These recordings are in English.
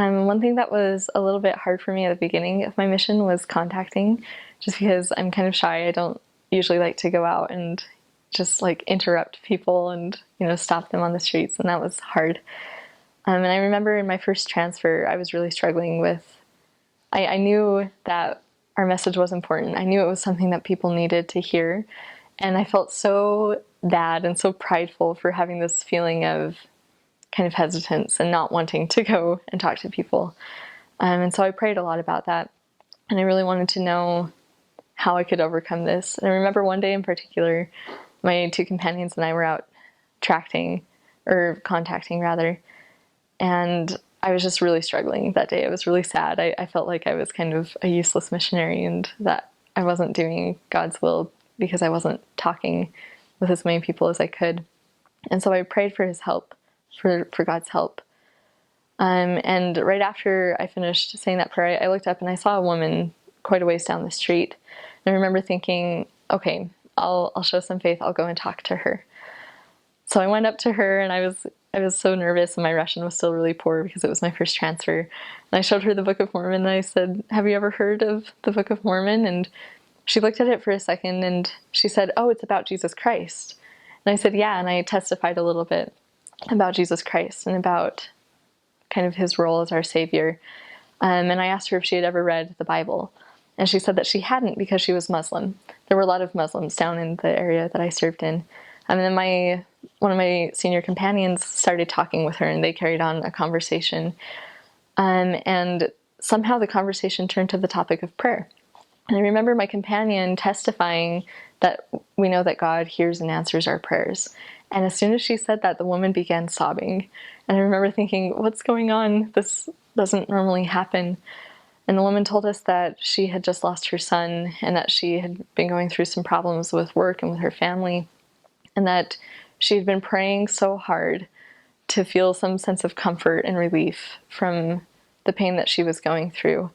One thing that was a little bit hard for me at the beginning of my mission was contacting, just because I'm kind of shy. I don't usually like to go out and just like interrupt people and, stop them on the streets, and that was hard. And I remember in my first transfer, I was really struggling with, I knew that our message was important. I knew it was something that people needed to hear. And I felt so bad and so prideful for having this feeling of kind of hesitance and not wanting to go and talk to people. And so I prayed a lot about that. And I really wanted to know how I could overcome this. And I remember one day in particular, my two companions and I were out contacting rather. And I was just really struggling that day. I was really sad. I felt like I was kind of a useless missionary and that I wasn't doing God's will because I wasn't talking with as many people as I could. And so I prayed for his help, for God's help. And right after I finished saying that prayer, I looked up and I saw a woman quite a ways down the street. And I remember thinking, okay, I'll show some faith. I'll go and talk to her. So I went up to her, and I was so nervous, and my Russian was still really poor because it was my first transfer. And I showed her the Book of Mormon, and I said, "Have you ever heard of the Book of Mormon?" And she looked at it for a second, and she said, "Oh, it's about Jesus Christ." And I said, "Yeah," and I testified a little bit about Jesus Christ and about kind of his role as our Savior. And I asked her if she had ever read the Bible. And she said that she hadn't because she was Muslim. There were a lot of Muslims down in the area that I served in. And then one of my senior companions started talking with her, and they carried on a conversation. And somehow the conversation turned to the topic of prayer. And I remember my companion testifying that we know that God hears and answers our prayers. And as soon as she said that, the woman began sobbing. And I remember thinking, what's going on? This doesn't normally happen. And the woman told us that she had just lost her son and that she had been going through some problems with work and with her family, and that she had been praying so hard to feel some sense of comfort and relief from the pain that she was going through.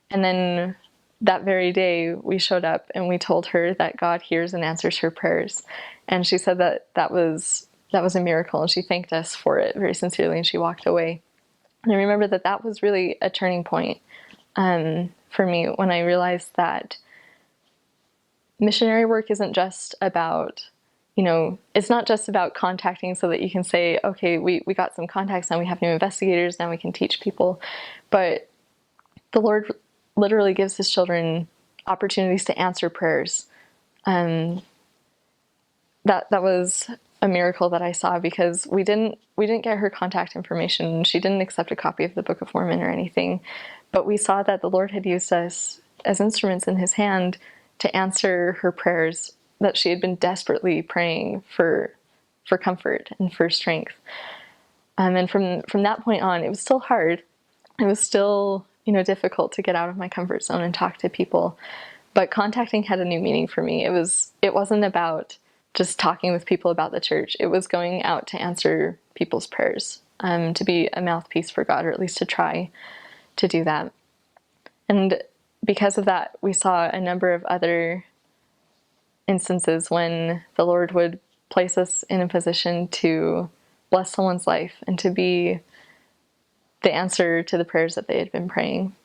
And then that very day, we showed up and we told her that God hears and answers her prayers. And she said that was a miracle, and she thanked us for it very sincerely, and she walked away. And I remember that was really a turning point for me when I realized that missionary work isn't just about, it's not just about contacting so that you can say, okay, we got some contacts, now we have new investigators, now we can teach people. But the Lord literally gives his children opportunities to answer prayers. That was a miracle that I saw, because we didn't get her contact information. She didn't accept a copy of the Book of Mormon or anything, but we saw that the Lord had used us as instruments in his hand to answer her prayers, that she had been desperately praying for comfort and for strength. And from that point on, it was still hard. It was still, difficult to get out of my comfort zone and talk to people. But contacting had a new meaning for me. It wasn't about just talking with people about the church. It was going out to answer people's prayers, to be a mouthpiece for God, or at least to try to do that. And because of that, we saw a number of other instances when the Lord would place us in a position to bless someone's life and to be the answer to the prayers that they had been praying.